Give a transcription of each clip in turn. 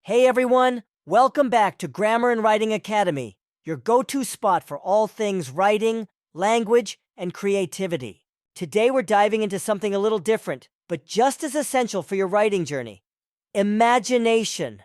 Hey everyone, welcome back to Grammar and Writing Academy, your go-to spot for all things writing, language, and creativity. Today we're diving into something a little different, but just as essential for your writing journey: imagination.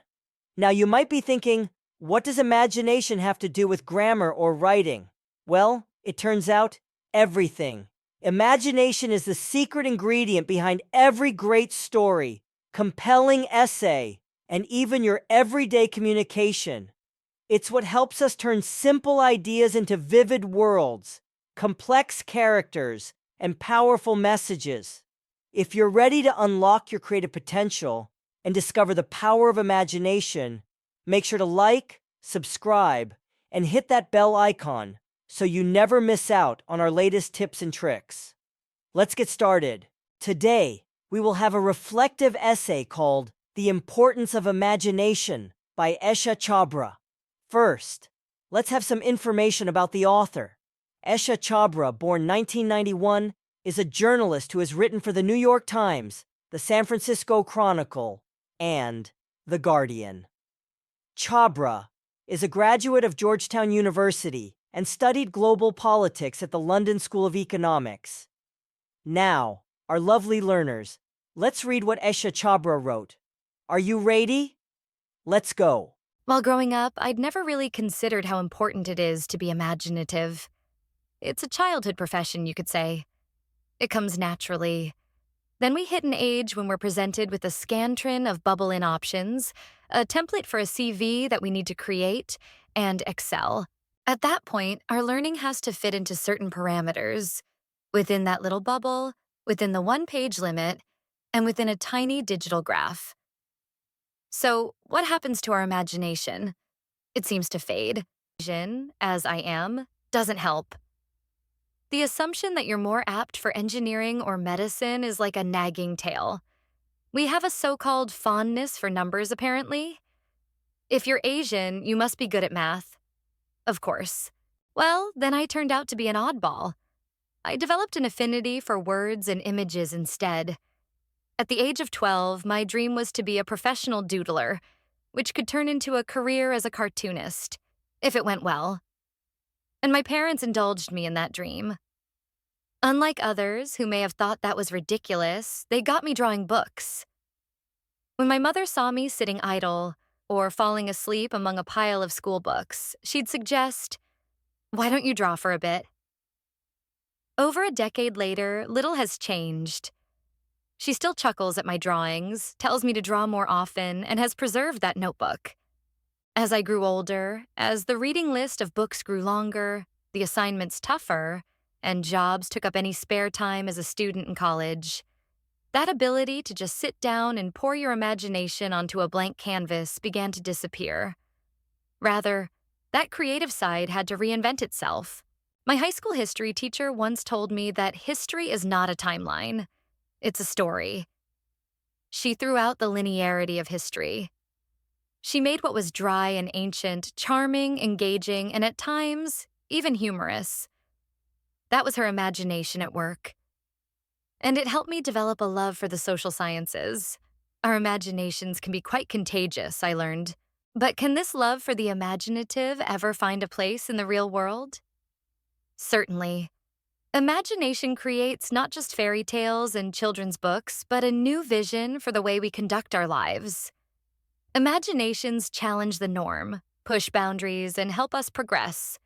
Now you might be thinking, what does imagination have to do with grammar or writing? Well, it turns out, everything. Imagination is the secret ingredient behind every great story, compelling essay, and even your everyday communication. It's what helps us turn simple ideas into vivid worlds, complex characters, and powerful messages. If you're ready to unlock your creative potential and discover the power of imagination, make sure to like, subscribe, and hit that bell icon so you never miss out on our latest tips and tricks. Let's get started. Today, we will have a reflective essay called The Importance of Imagination by Esha Chhabra. First, let's have some information about the author. Esha Chhabra, born 1991, is a journalist who has written for the New York Times, the San Francisco Chronicle, and The Guardian. Chhabra is a graduate of Georgetown University and studied global politics at the London School of Economics. Now, our lovely learners, let's read what Esha Chhabra wrote. Are you ready? Let's go. While growing up, I'd never really considered how important it is to be imaginative. It's a childhood profession, you could say. It comes naturally. Then we hit an age when we're presented with a scantron of bubble-in options, a template for a CV that we need to create, and Excel. At that point, our learning has to fit into certain parameters, within that little bubble, within the one-page limit, and within a tiny digital graph. So, what happens to our imagination? It seems to fade. As I am, doesn't help. The assumption that you're more apt for engineering or medicine is like a nagging tail. We have a so-called fondness for numbers, apparently. If you're Asian, you must be good at math. Of course. Well, then I turned out to be an oddball. I developed an affinity for words and images instead. At the age of 12, my dream was to be a professional doodler, which could turn into a career as a cartoonist, if it went well. And my parents indulged me in that dream. Unlike others who may have thought that was ridiculous, they got me drawing books. When my mother saw me sitting idle or falling asleep among a pile of school books, she'd suggest, "Why don't you draw for a bit?" Over a decade later, little has changed. She still chuckles at my drawings, tells me to draw more often, and has preserved that notebook. As I grew older, as the reading list of books grew longer, the assignments tougher, and jobs took up any spare time as a student in college, that ability to just sit down and pour your imagination onto a blank canvas began to disappear. Rather, that creative side had to reinvent itself. My high school history teacher once told me that history is not a timeline. It's a story. She threw out the linearity of history. She made what was dry and ancient charming, engaging, and at times, even humorous. That was her imagination at work. And it helped me develop a love for the social sciences. Our imaginations can be quite contagious, I learned. But can this love for the imaginative ever find a place in the real world? Certainly. Imagination creates not just fairy tales and children's books, but a new vision for the way we conduct our lives. Imaginations challenge the norm, push boundaries, and help us progress.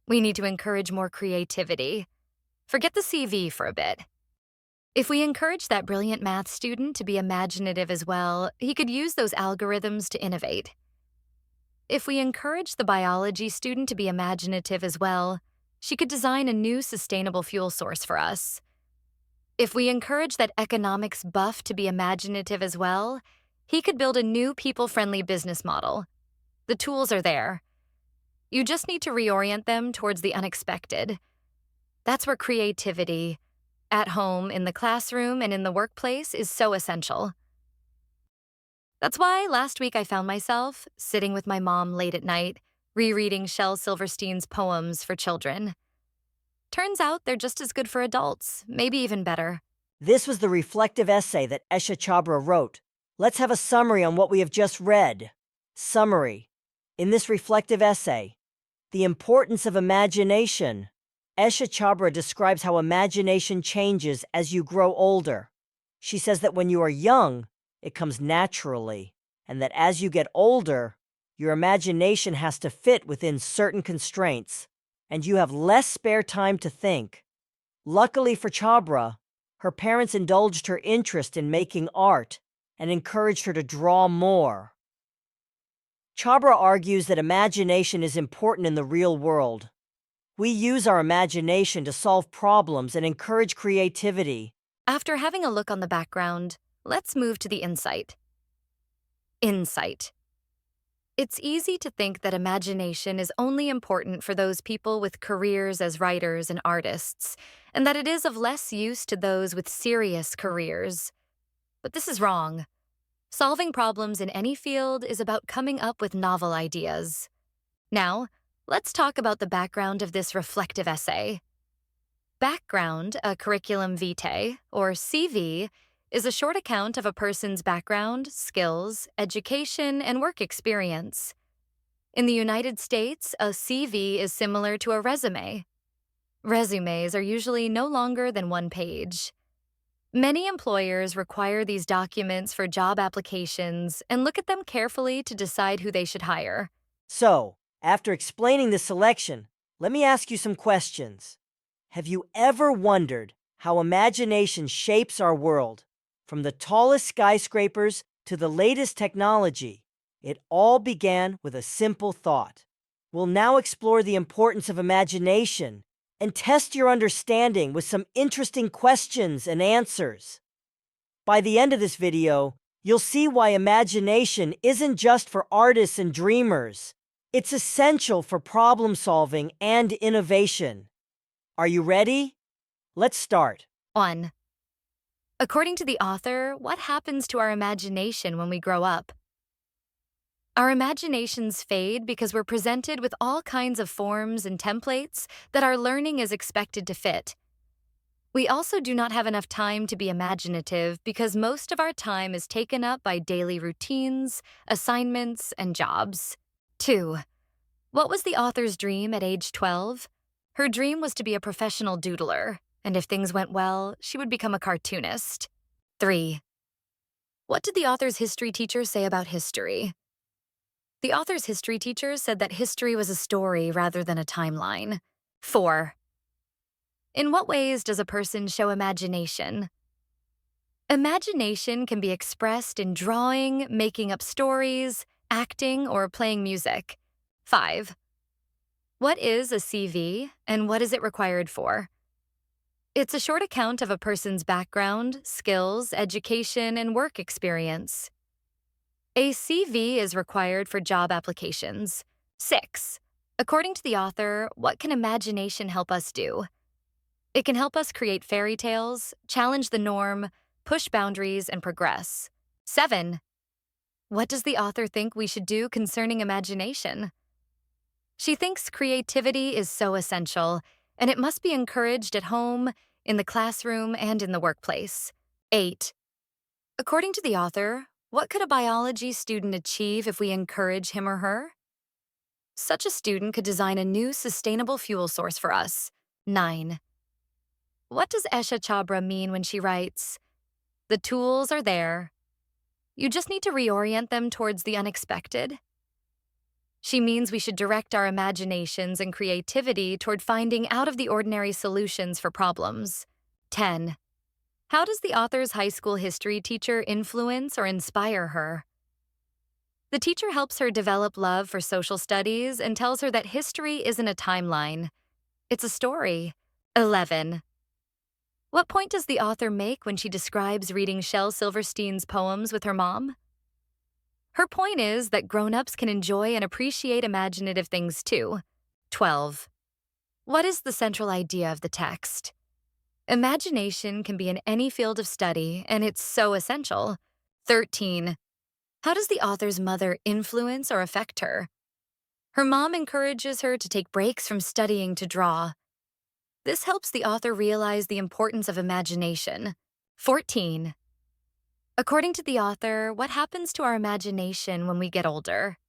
We need to encourage more creativity. Forget the CV for a bit. If we encourage that brilliant math student to be imaginative as well, he could use those algorithms to innovate. If we encourage the biology student to be imaginative as well, she could design a new sustainable fuel source for us. If we encourage that economics buff to be imaginative as well, he could build a new people-friendly business model. The tools are there. You just need to reorient them towards the unexpected. That's where creativity, at home, in the classroom, and in the workplace, is so essential. That's why last week I found myself sitting with my mom late at night, rereading Shel Silverstein's poems for children. Turns out they're just as good for adults, maybe even better. This was the reflective essay that Esha Chhabra wrote. Let's have a summary on what we have just read. Summary. In this reflective essay, The Importance of Imagination, Esha Chhabra describes how imagination changes as you grow older. She says that when you are young, it comes naturally, and that as you get older, your imagination has to fit within certain constraints, and you have less spare time to think. Luckily for Chhabra, her parents indulged her interest in making art and encouraged her to draw more. Chhabra argues that imagination is important in the real world. We use our imagination to solve problems and encourage creativity. After having a look on the background, let's move to the insight. Insight. It's easy to think that imagination is only important for those people with careers as writers and artists, and that it is of less use to those with serious careers. But this is wrong. Solving problems in any field is about coming up with novel ideas. Now, let's talk about the background of this reflective essay. Background, a curriculum vitae, or CV, is a short account of a person's background, skills, education, and work experience. In the United States, a CV is similar to a resume. Resumes are usually no longer than 1 page. Many employers require these documents for job applications and look at them carefully to decide who they should hire. So, after explaining the selection, let me ask you some questions. Have you ever wondered how imagination shapes our world? From the tallest skyscrapers to the latest technology, it all began with a simple thought. We'll now explore the importance of imagination and test your understanding with some interesting questions and answers. By the end of this video, you'll see why imagination isn't just for artists and dreamers. It's essential for problem solving and innovation. Are you ready? Let's start. 1. According to the author, what happens to our imagination when we grow up? Our imaginations fade because we're presented with all kinds of forms and templates that our learning is expected to fit. We also do not have enough time to be imaginative because most of our time is taken up by daily routines, assignments, and jobs. 2. What was the author's dream at age 12? Her dream was to be a professional doodler, and if things went well, she would become a cartoonist. 3. What did the author's history teacher say about history? The author's history teacher said that history was a story rather than a timeline. 4. In what ways does a person show imagination? Imagination can be expressed in drawing, making up stories, acting, or playing music. 5. What is a CV, and what is it required for? It's a short account of a person's background, skills, education, and work experience. A CV is required for job applications. 6. According to the author, what can imagination help us do? It can help us create fairy tales, challenge the norm, push boundaries, and progress. 7. What does the author think we should do concerning imagination? She thinks creativity is so essential, and it must be encouraged at home, in the classroom, and in the workplace. 8. According to the author, what could a biology student achieve if we encourage him or her? Such a student could design a new sustainable fuel source for us. 9. What does Esha Chhabra mean when she writes, "The tools are there. You just need to reorient them towards the unexpected"? She means we should direct our imaginations and creativity toward finding out-of-the-ordinary solutions for problems. 10. How does the author's high school history teacher influence or inspire her? The teacher helps her develop love for social studies and tells her that history isn't a timeline. It's a story. 11. What point does the author make when she describes reading Shel Silverstein's poems with her mom? Her point is that grown-ups can enjoy and appreciate imaginative things too. 12. What is the central idea of the text? Imagination can be in any field of study, and it's so essential. 13. How does the author's mother influence or affect her? Her mom encourages her to take breaks from studying to draw. This helps the author realize the importance of imagination. 14. According to the author, what happens to our imagination when we get older?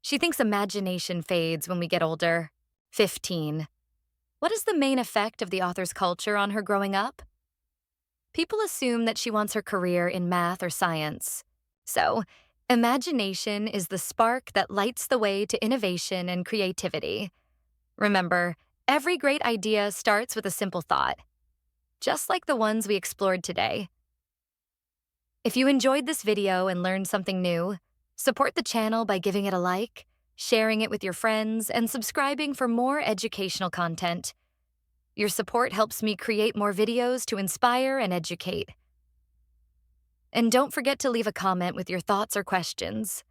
She thinks imagination fades when we get older. 15. What is the main effect of the author's culture on her growing up? People assume that she wants her career in math or science. So, imagination is the spark that lights the way to innovation and creativity. Remember, every great idea starts with a simple thought, just like the ones we explored today. If you enjoyed this video and learned something new, support the channel by giving it a like, sharing it with your friends, and subscribing for more educational content. Your support helps me create more videos to inspire and educate. And don't forget to leave a comment with your thoughts or questions.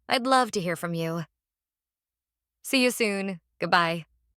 I'd love to hear from you. See you soon. Goodbye.